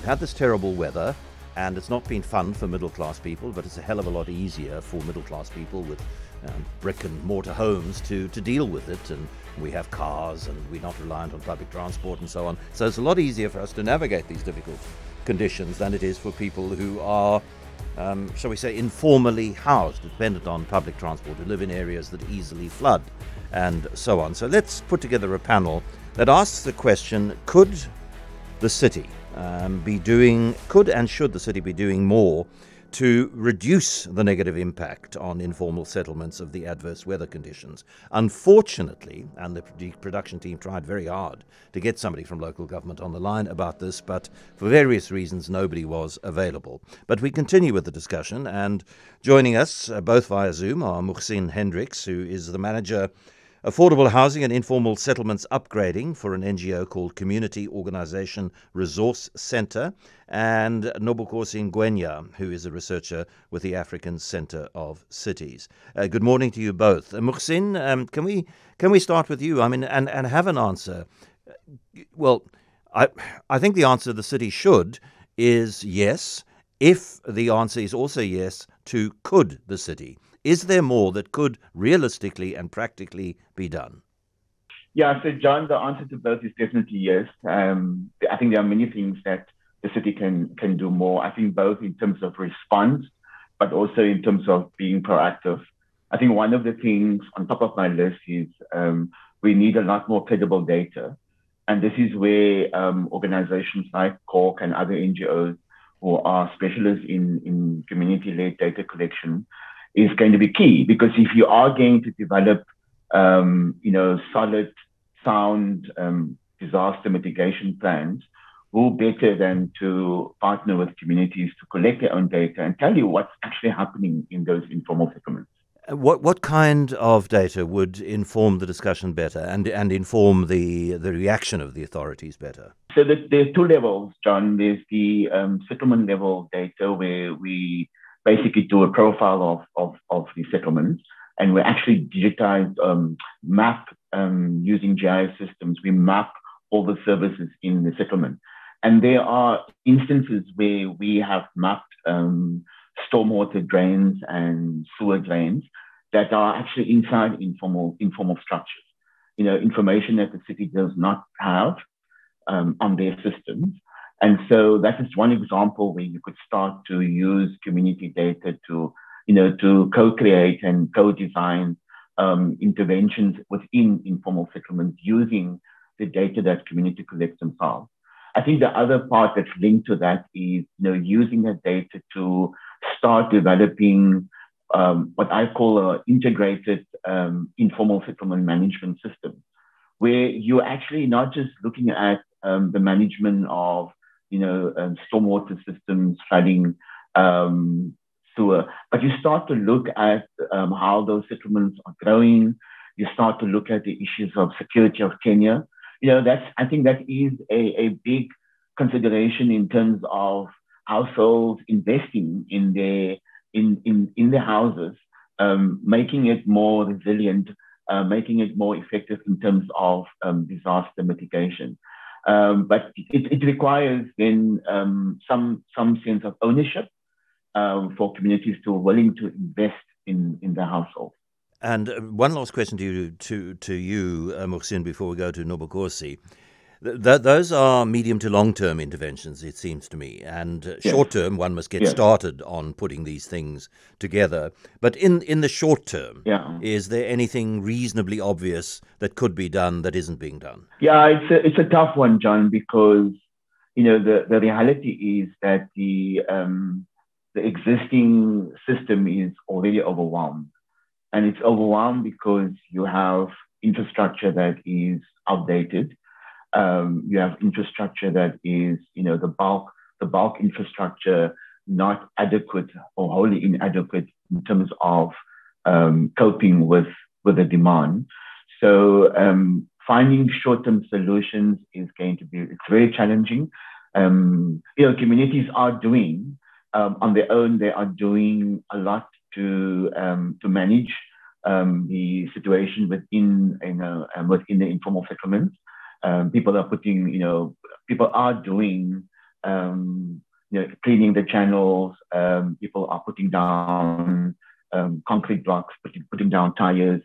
had this terrible weather, and it's not been fun for middle-class people, but it's a hell of a lot easier for middle-class people with brick and mortar homes to deal with it. And we have cars, and we're not reliant on public transport and so on. So it's a lot easier for us to navigate these difficult conditions than it is for people who are, shall we say, informally housed, dependent on public transport, who live in areas that easily flood and so on. So let's put together a panel that asks the question, could the city could and should the city be doing more to reduce the negative impact on informal settlements of the adverse weather conditions? Unfortunately, and the production team tried very hard to get somebody from local government on the line about this, but for various reasons nobody was available. But we continue with the discussion, and joining us both via Zoom are Moegsien Hendricks, who is the manager Affordable Housing and Informal Settlements Upgrading for an NGO called Community Organisation Resource Centre, and Nobukhosi Ngwenya, who is a researcher with the African Centre of Cities. Good morning to you both. Moegsien, can we start with you? I mean, and have an answer. Well, I think the answer the city should is yes, if the answer is also yes to could the city. Is there more that could realistically and practically be done? Yeah, so John, the answer to both is definitely yes. I think there are many things that the city can do more. I think both in terms of response, but also in terms of being proactive. I think one of the things on top of my list is we need a lot more credible data. And this is where organizations like CORC and other NGOs who are specialists in community-led data collection is going to be key, because if you are going to develop, solid, sound disaster mitigation plans, who better than to partner with communities to collect their own data and tell you what's actually happening in those informal settlements. What kind of data would inform the discussion better and inform the reaction of the authorities better? So there's two levels, John. There's the settlement level data, where we basically do a profile of the settlements, and we actually digitize, map using GIS systems. We map all the services in the settlement. And there are instances where we have mapped stormwater drains and sewer drains that are actually inside informal structures. Information that the city does not have on their systems. And so that is one example where you could start to use community data to co-create and co-design interventions within informal settlements using the data that community collects themselves. I think the other part that's linked to that is using that data to start developing what I call an integrated informal settlement management system, where you're actually not just looking at the management of stormwater systems, flooding, sewer, but you start to look at how those settlements are growing. You start to look at the issues of security of tenure. I think that is a big consideration in terms of households investing in their houses, making it more resilient, making it more effective in terms of disaster mitigation. But it requires then some sense of ownership for communities to willing to invest in their household. And one last question to you, Moegsien, before we go to Nobukhosi. Those are medium to long-term interventions, it seems to me. And short-term, one must get started on putting these things together. But in the short term, is there anything reasonably obvious that could be done that isn't being done? Yeah, it's a tough one, John, because the reality is that the existing system is already overwhelmed. And it's overwhelmed because you have infrastructure that is outdated. You have infrastructure that is, the bulk infrastructure not adequate or wholly inadequate in terms of coping with the demand. So finding short-term solutions is going to be, it's very challenging. Communities are doing on their own, they are doing a lot to manage the situation within the informal settlements. People are doing cleaning the channels. People are putting down concrete blocks, putting down tires.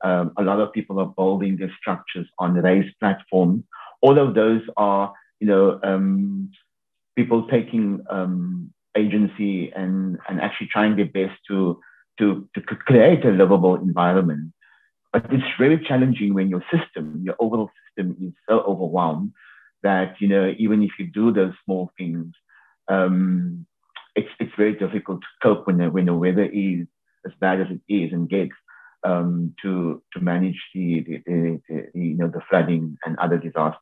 A lot of people are building their structures on raised platforms. All of those are, people taking agency and actually trying their best to create a livable environment. But it's very challenging when your overall system is so overwhelmed that, even if you do those small things, it's very difficult to cope when the weather is as bad as it is and gets to manage the flooding and other disasters.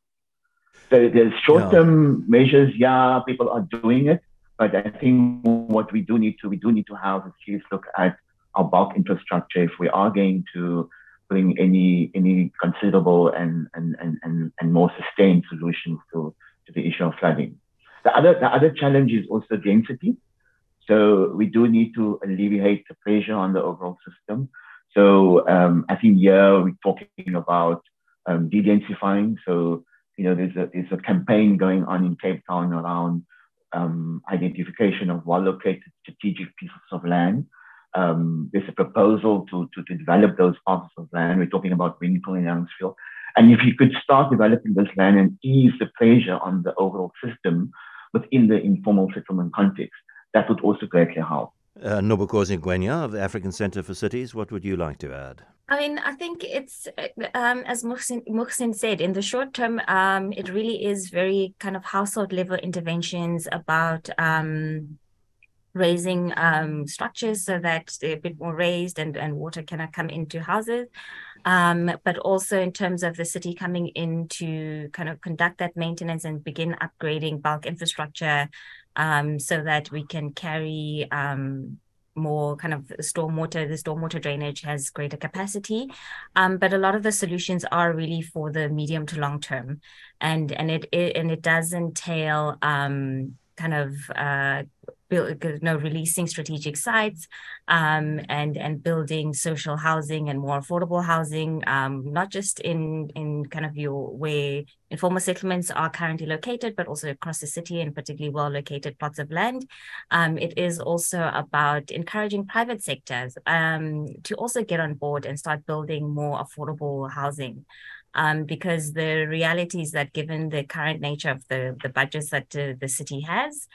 So there's short-term measures. Yeah, people are doing it, but I think what we do need to have a serious look at our bulk infrastructure if we are going to bring any considerable and more sustained solutions to the issue of flooding. The other challenge is also density. So we do need to alleviate the pressure on the overall system. So I think here we're talking about de-densifying. So there's a campaign going on in Cape Town around identification of well-located strategic pieces of land. There's a proposal to develop those parcels of land. We're talking about Winkel and Youngsfield. And if you could start developing this land and ease the pressure on the overall system within the informal settlement context, that would also greatly help. Nobukhosi Ngwenya of the African Centre for Cities, what would you like to add? I mean, I think it's, as Moegsien said, in the short term, it really is very kind of household level interventions about raising structures so that they're a bit more raised and water cannot come into houses. But also in terms of the city coming in to kind of conduct that maintenance and begin upgrading bulk infrastructure so that we can carry more kind of stormwater. The stormwater drainage has greater capacity, but a lot of the solutions are really for the medium to long term, and it does entail kind of releasing strategic sites and building social housing and more affordable housing, not just in kind of where informal settlements are currently located, but also across the city and particularly well-located plots of land. It is also about encouraging private sectors to also get on board and start building more affordable housing. Because the reality is that given the current nature of the budgets that the city has,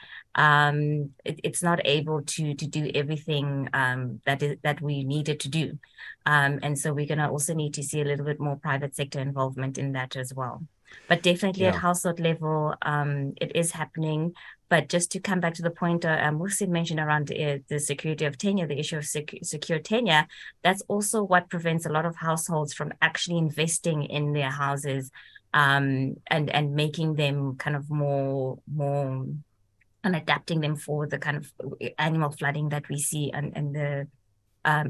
it's not able to do everything that we needed to do. And so we're going to also need to see a little bit more private sector involvement in that as well. But definitely at household level, it is happening. But just to come back to the point Moegsien mentioned around the security of tenure, the issue of secure tenure, that's also what prevents a lot of households from actually investing in their houses and making them kind of more and adapting them for the kind of annual flooding that we see and the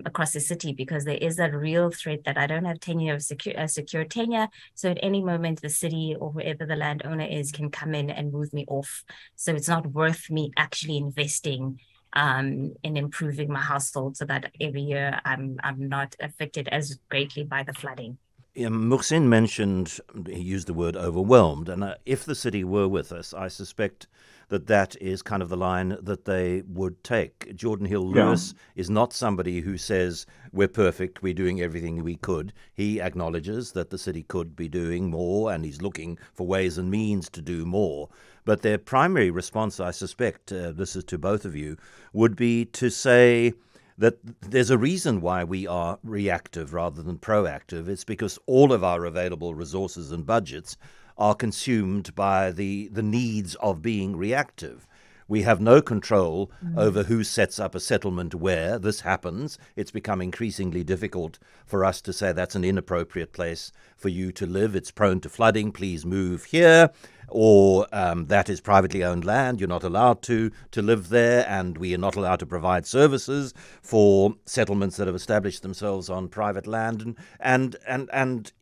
across the city, because there is a real threat that I don't have tenure of secure tenure. So at any moment, the city or whoever the landowner is can come in and move me off. So it's not worth me actually investing in improving my household so that every year I'm not affected as greatly by the flooding. Moegsien mentioned, he used the word overwhelmed, and if the city were with us, I suspect that is kind of the line that they would take. Jordan Hill-Lewis is not somebody who says, we're perfect, we're doing everything we could. He acknowledges that the city could be doing more, and he's looking for ways and means to do more. But their primary response, I suspect, this is to both of you, would be to say that there's a reason why we are reactive rather than proactive. It's because all of our available resources and budgets are consumed by the needs of being reactive. We have no control over who sets up a settlement where. This happens. It's become increasingly difficult for us to say that's an inappropriate place for you to live. It's prone to flooding. Please move here. Or that is privately owned land. You're not allowed to live there, and we are not allowed to provide services for settlements that have established themselves on private land. And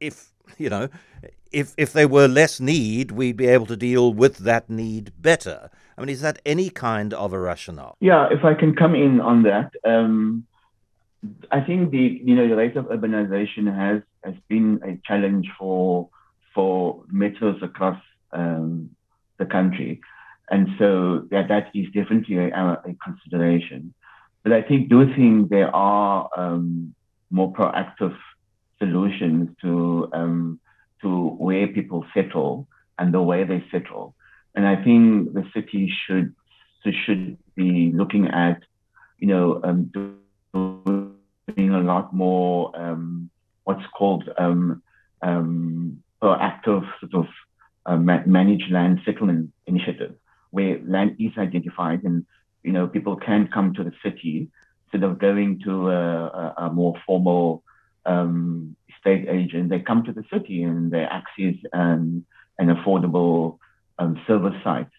if if there were less need, we'd be able to deal with that need better. I mean, is that any kind of a rationale? Yeah, if I can come in on that, I think the rate of urbanization has been a challenge for metros across the country. And so that is definitely a consideration. But I do think there are more proactive solutions to where people settle and the way they settle. And I think the city should be looking at, doing a lot more what's called proactive sort of managed land settlement initiative, where land is identified and people can come to the city instead of going to a more formal estate agent. They come to the city and they access an affordable service site.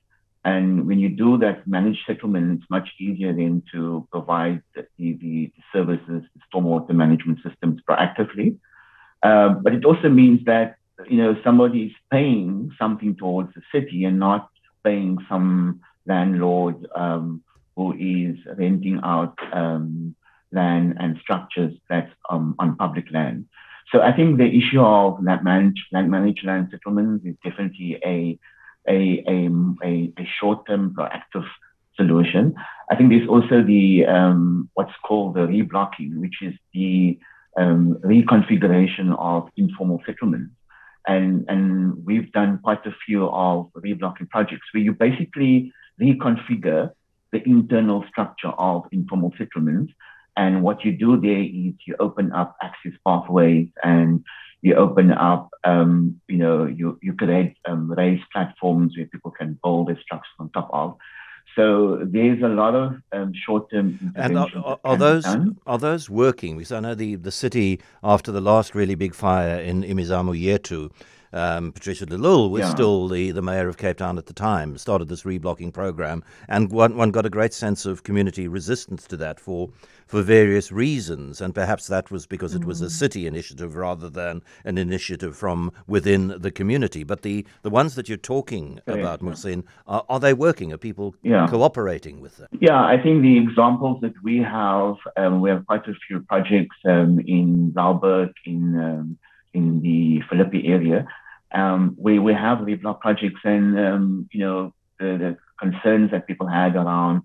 And when you do that managed settlement, it's much easier then to provide the services, the stormwater management systems proactively. But it also means that somebody is paying something towards the city and not paying some landlord who is renting out land and structures that's on public land. So I think the issue of managed land settlements is definitely a short-term proactive solution. I think there's also the what's called the reblocking, which is the reconfiguration of informal settlements. And we've done quite a few of reblocking projects where you basically reconfigure the internal structure of informal settlements. And what you do there is you open up access pathways and you open up, you create raised platforms where people can build their structures on top of. So there's a lot of short-term interventions. And are those working? Because I know the city, after the last really big fire in Imizamo Yetu, Patricia de Lille was still the mayor of Cape Town at the time, started this reblocking program, and one got a great sense of community resistance to that for various reasons, and perhaps that was because it was a city initiative rather than an initiative from within the community. But the ones that you're talking about, Moegsien, are they working? Are people cooperating with them? Yeah, I think the examples that we have quite a few projects in Lauberg, in the Philippi area, where we have reblock projects, and the concerns that people had around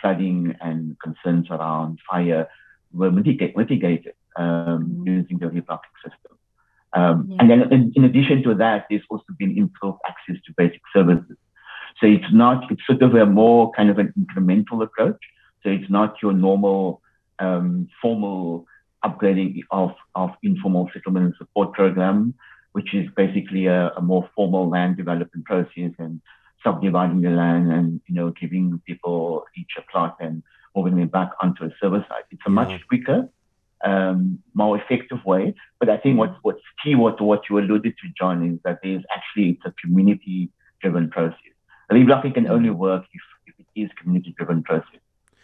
flooding and concerns around fire were mitigated using the reblocking system. And then in addition to that, there's also been improved access to basic services. So it's sort of a more kind of an incremental approach. So it's not your normal formal upgrading of informal settlement and support program, which is basically a more formal land development process and subdividing the land and giving people each a plot and moving them back onto a service site. It's a much quicker, more effective way. But I think what's key, what you alluded to, John, is that it's a community-driven process. Reblocking can only work if it is community-driven process.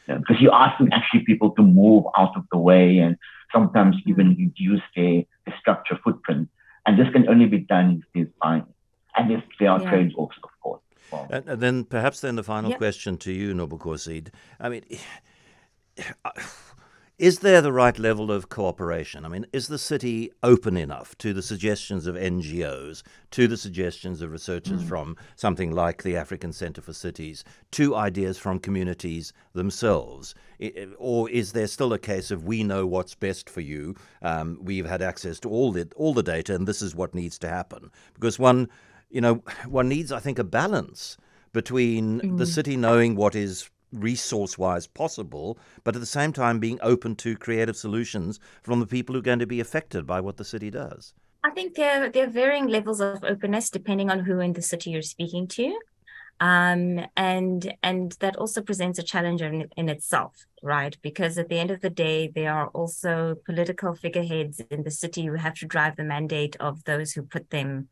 Because you're asking actually people to move out of the way and sometimes even reduce their structure footprint. And this can only be done if there's buy-in. And there are trade-offs, of course. And then perhaps the final question to you, Nobukhosi. I mean, is there the right level of cooperation? I mean, is the city open enough to the suggestions of NGOs, to the suggestions of researchers from something like the African Centre for Cities, to ideas from communities themselves? Or is there still a case of we know what's best for you, we've had access to all the data, and this is what needs to happen? Because one needs, I think, a balance between the city knowing what is resource-wise possible, but at the same time being open to creative solutions from the people who are going to be affected by what the city does. I think there are varying levels of openness depending on who in the city you're speaking to. And that also presents a challenge in itself, right? Because at the end of the day, there are also political figureheads in the city who have to drive the mandate of those who put them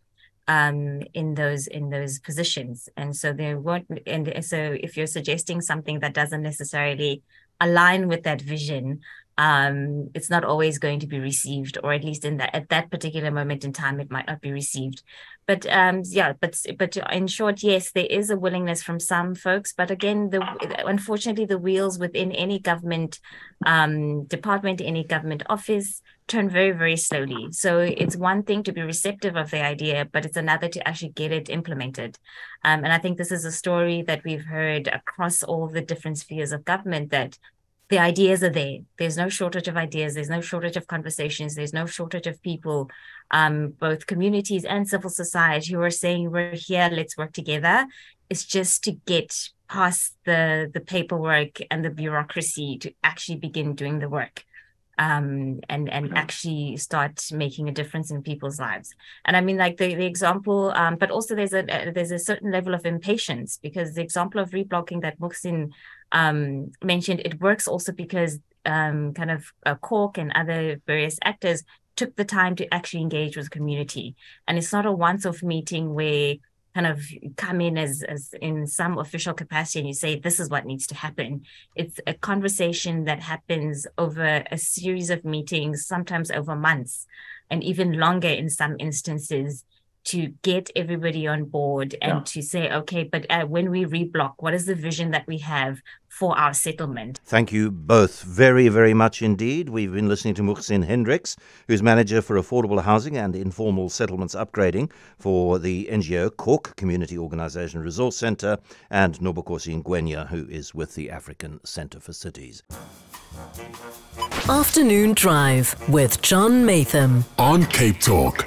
in those positions. And so they won't, and so if you're suggesting something that doesn't necessarily align with that vision, it's not always going to be received, or at least at that particular moment in time, it might not be received. But but in short, yes, there is a willingness from some folks. But again, unfortunately, the wheels within any government department, any government office, turn very, very slowly. So it's one thing to be receptive of the idea, but it's another to actually get it implemented. And I think this is a story that we've heard across all the different spheres of government, that the ideas are there. There's no shortage of ideas. There's no shortage of conversations. There's no shortage of people, both communities and civil society, who are saying, we're here, let's work together. It's just to get past the paperwork and the bureaucracy to actually begin doing the work. And actually start making a difference in people's lives. And I mean, like the example, but also there's a certain level of impatience, because the example of reblocking that Moegsien mentioned, it works also because kind of CORC and other various actors took the time to actually engage with the community. And it's not a once-off meeting where kind of come in as in some official capacity and you say, this is what needs to happen. It's a conversation that happens over a series of meetings, sometimes over months, and even longer in some instances, to get everybody on board and to say, okay, but when we reblock, what is the vision that we have for our settlement? Thank you both very, very much indeed. We've been listening to Moegsien Hendricks, who's Manager for Affordable Housing and Informal Settlements Upgrading for the NGO CORC, Community Organisation Resource Centre, and Nobukhosi Ngwenya, who is with the African Centre for Cities. Afternoon Drive with John Maytham on Cape Talk.